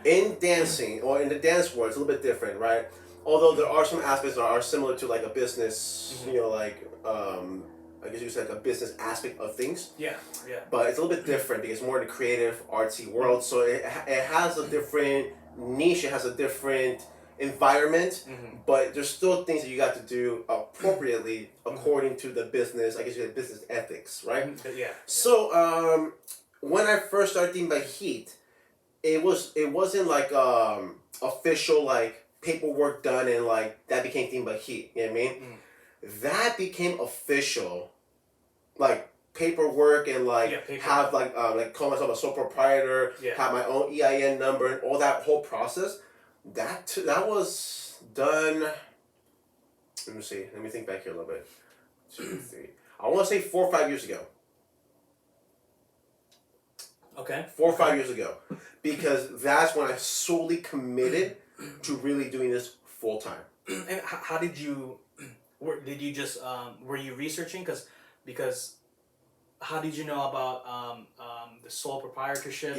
in dancing or in the dance world, it's a little bit different, right? Although there are some aspects that are similar to like a business, like I guess you could say like a business aspect of things. Yeah, yeah. But it's a little bit different because it's more in the creative, artsy world. So it has a different niche. It has a different environment. But there's still things that you got to do appropriately according to the business. I guess you have business ethics, right? Yeah. So when I first started thinking about heat, it wasn't like official like paperwork done and like that became thing but heat. You know what I mean? That became official, like paperwork and like have like call myself a sole proprietor, have my own EIN number and all that whole process. That was done. Let me see. Let me think back here a little bit. 2, 3. I want to say 4 or 5 years ago. Okay. 4 or 5 years ago, because that's when I solely committed to really doing this full time. And how did you? Did you just were you researching? Because how did you know about the sole proprietorship?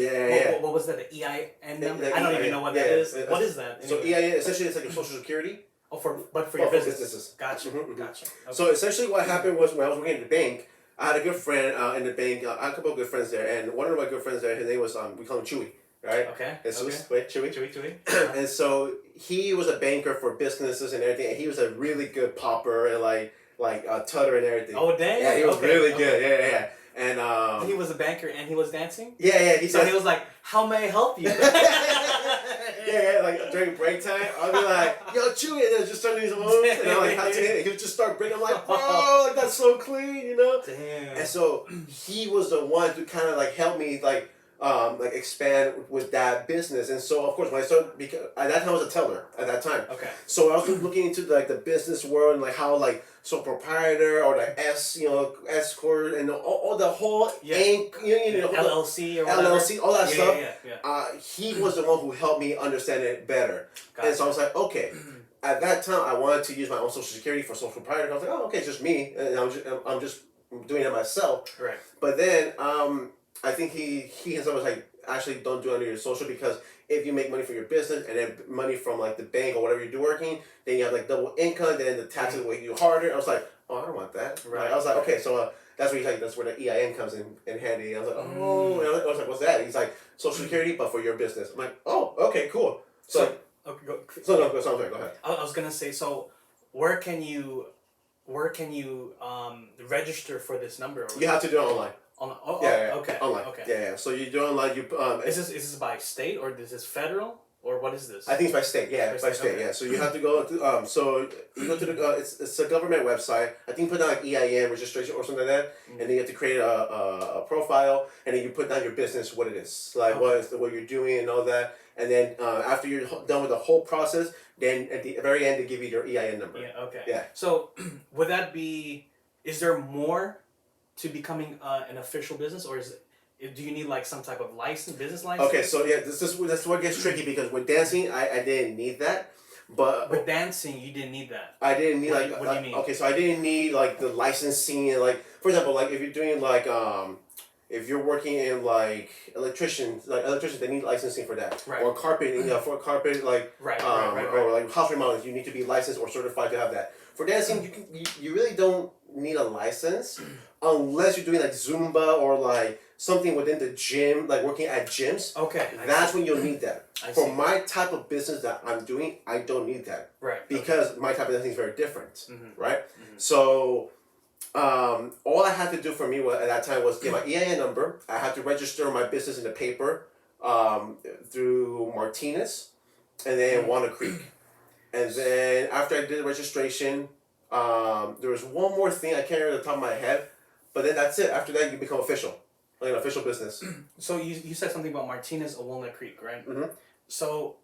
What was that? The EIN number? I don't even know what that is. What is that? Anyway? So EIN essentially it's like your social security. Oh, for your businesses. Gotcha. Gotcha. Okay. So essentially, what happened was when I was working at the bank, I had a good friend in the bank. I had a couple of good friends there, and one of my good friends there, his name was we call him Chewy, right? Okay. And so wait, Chewy. Chewy. And so he was a banker for businesses and everything, and he was a really good popper and like tutter and everything. Oh dang! Yeah, he was really good. Yeah. And he was a banker and he was dancing. Yeah. He was like, "How may I help you?" yeah, like during break time, I'll be like, "Yo, Chewy," and then just start doing his moves, and I'm like, "How to hit it?" He would just start breaking. I'm like, "Bro, like that's so clean," you know. Damn. And so he was the one to kind of like help me like expand with that business. And so of course when I started, because at that time I was a teller at that time. Okay. So I was looking into like the business world and like how like sole proprietor or the S corp and all the whole Inc. LLC or whatever. LLC, all that stuff. Yeah. He was the one who helped me understand it better. Gotcha. And so I was like, okay. At that time, I wanted to use my own social security for sole proprietor. I was like, oh, okay, it's just me, and I'm just doing it myself. Right. But then I think he himself was like, actually don't do it under your social, because if you make money for your business and then money from like the bank or whatever you do working, then you have like double income, then the taxes will hit you harder. I was like, oh, I don't want that. Right. I was like, okay, so that's where he's like, that's where the EIN comes in handy. I was like, oh, and I was like, what's that? He's like, Social Security, but for your business. I'm like, oh, okay, cool. So okay, go ahead. I was gonna say, so where can you register for this number? You have to do it online. Okay. Online. Okay. Yeah. So you do it online. You is this by state or is this federal or what is this? I think it's by state. Yeah, by state. Okay. Yeah. So you have to go to so you go to the it's a government website. I think put down like EIN registration or something like that, and then you have to create a profile, and then you put down your business, what it is, like what you're doing and all that, and then after you're done with the whole process, then at the very end they give you your EIN number. Yeah. Okay. Yeah. So would that be? Is there more to becoming an official business, or do you need like some type of business license? Okay, so yeah, that's what gets tricky, because with dancing, I didn't need that, but with dancing you didn't need that. I didn't need what do you mean? Okay, so I didn't need like the licensing and like, for example, like if you're doing like if you're working in like electricians they need licensing for that, right. Or carpet, for carpet like right. Or like house remodeling, you need to be licensed or certified to have that. For dancing, you really don't need a license unless you're doing like Zumba or like something within the gym, like working at gyms. Okay. That's when you'll need that. For my type of business that I'm doing, I don't need that. Right. Because my type of business is very different. Mm-hmm. Right? Mm-hmm. So all I had to do for me at that time was get my EIN number. I had to register my business in the paper through Martinez and then Walnut Creek. And then after I did the registration, there was one more thing I can't remember the top of my head, but then that's it. After that, you become official, like an official business. So you said something about Martinez or Walnut Creek, right? Mm-hmm. So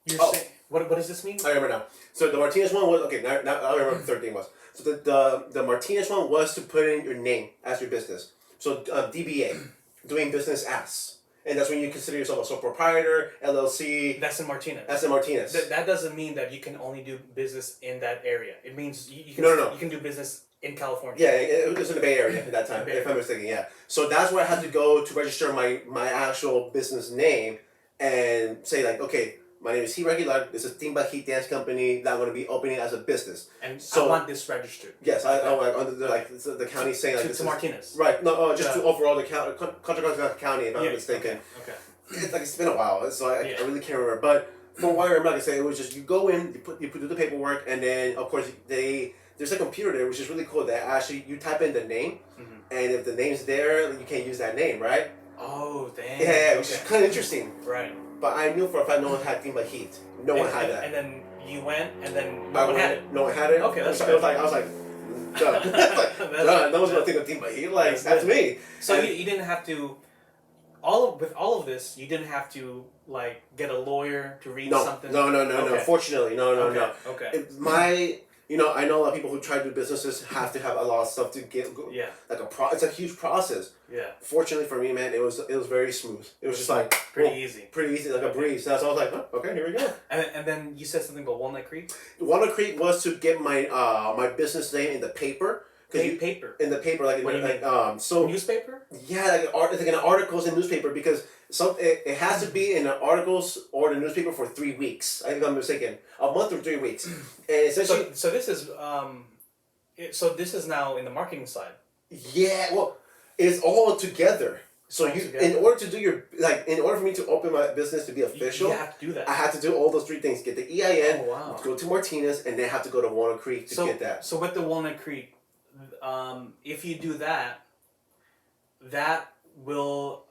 you're saying what does this mean? I remember now. So the Martinez one was okay. Now I remember what the third thing was. So the Martinez one was to put in your name as your business. So DBA, doing business as. And that's when you consider yourself a sole proprietor, LLC. That's in Martinez. That's in Martinez. That doesn't mean that you can only do business in that area. It means you can No. You can do business in California. Yeah, it was in the Bay Area at that time, if I'm mistaken, yeah. So that's where I had to go to register my actual business name and say like, okay, my name is Hebert Aguilar. This is Timba Heat Dance Company that I'm going to be opening as a business. And so I want this registered. Yes, I like under the county saying like to Martinez. Right. No, just to overall the county, Contra County, if I'm not mistaken. Okay. It's been a while, so I really can't remember. But from what I remember, like I say, it was just you go in, you do the paperwork, and then of course there's a computer there, which is really cool. That actually you type in the name, and if the name's there, you can't use that name, right? Oh, damn. Yeah, which is kind of interesting. Right. But I knew for a fact no one had Timba Heat. No one had that. And then you went, and then no one had it. No one had it. Okay, that's I was like, duh. Duh, no one's gonna think of Timba Heat. Like that's me. So you didn't have to. With all of this, you didn't have to like get a lawyer to read something. No. Fortunately, no. Okay. I know a lot of people who try to do businesses have to have a lot of stuff to get. Yeah. It's a huge process. Yeah. Fortunately for me, man, it was very smooth. It was just like pretty easy, like a breeze. So I was like, oh, okay, here we go. And then you said something about Walnut Creek. Walnut Creek was to get my my business name in the paper. Paper. In the paper, so newspaper. Yeah, like in articles in newspaper because it has to be in the articles or the newspaper for 3 weeks. I think I'm mistaken, a month or 3 weeks, and essentially. So this is this is now in the marketing side. Yeah, well, it's all together. So in order to do in order for me to open my business to be official, you have to do that. I had to do all those 3 things: get the EIN, oh, wow. go to Martinez, and then have to go to Walnut Creek to get that. So with the Walnut Creek. If you do that, that will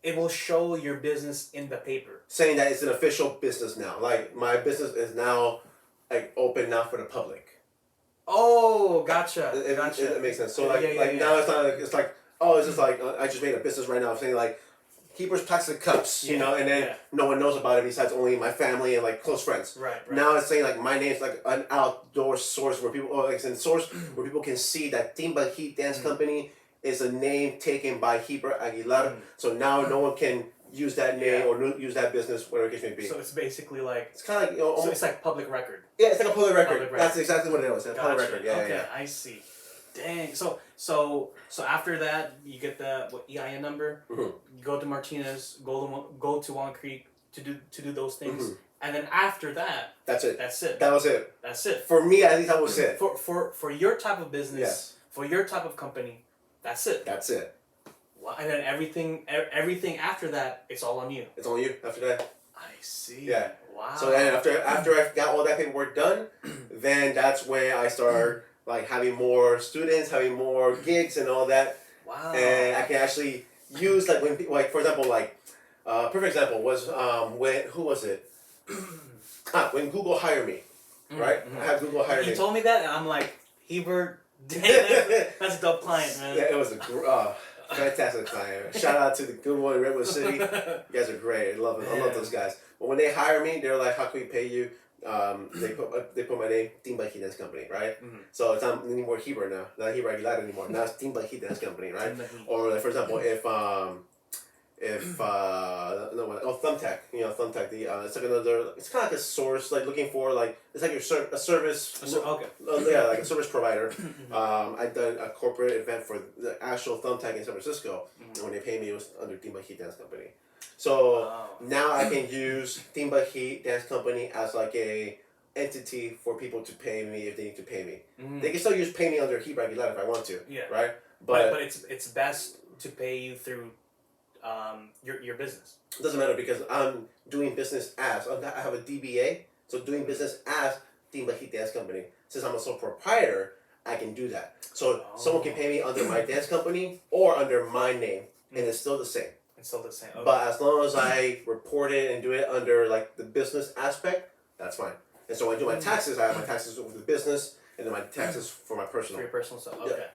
it will show your business in the paper, saying that it's an official business now. Like my business is now like open now for the public. Oh, gotcha. It makes sense. So now it's not like it's like it's just like I just made a business right now. I'm saying like Hebert's Plastic Cups, and then no one knows about it besides only my family and like close friends. Right. Now it's saying like my name's like an outdoor source where people where people can see that Timba Heat Dance Company is a name taken by Hebert Aguilar. So now no one can use that name or use that business, whatever the case may be. So it's basically like it's kind of like so it's like public record. Yeah, it's like a public record. That's exactly what it was. Public record. Yeah. Okay, I see. Dang. So after that, you get the EIN number. Mm-hmm. You go to Martinez. Go to Walnut Creek to do those things, and then after that, that's it. That was it. That's it. For me, at least, that was it. For your type of business, for your type of company, that's it. That's it. Well, and then everything after that, it's all on you. It's on you after that. I see. Yeah. Wow. So then after I got all that paperwork done, then that's when I started like having more students, having more gigs and all that. Wow. And I can actually use like when people, like for example, like perfect example was when who was it? When Google hired me, right? I had Google hire me. You told me that, and I'm like, Hebert, that's a dope client, man. Yeah, it was a fantastic client. Shout out to the Google in Redwood City. You guys are great. I love them. I love those guys. But when they hire me, they're like, "How can we pay you?" They put my name, Timba Heat Dance Company, right? So it's not anymore Hebert now. Not Hebert Aguilar anymore. Now it's Timba Heat Dance Company, right? Or like, for example, if Thumbtack, Thumbtack, it's like another, it's kind of like a source, like looking for like it's like a service. Okay. Like a service provider. I've done a corporate event for the actual Thumbtack in San Francisco, and when they pay me, it was under Timba Heat Dance Company. So now I can use Timba Heat Dance Company as like a entity for people to pay me if they need to pay me. They can still pay me under Hebert Aguilar if I want to. Yeah. Right. But it's best to pay you through your business. It doesn't matter because I'm doing business as I have a DBA, so doing business as Timba Heat Dance Company. Since I'm a sole proprietor, I can do that. So someone can pay me under my dance company or under my name, and it's still the same. It's still the same. Okay. But as long as I report it and do it under like the business aspect, that's fine. And so when I do my taxes, I have my taxes over the business, and then my taxes for my personal. For your personal stuff. Okay.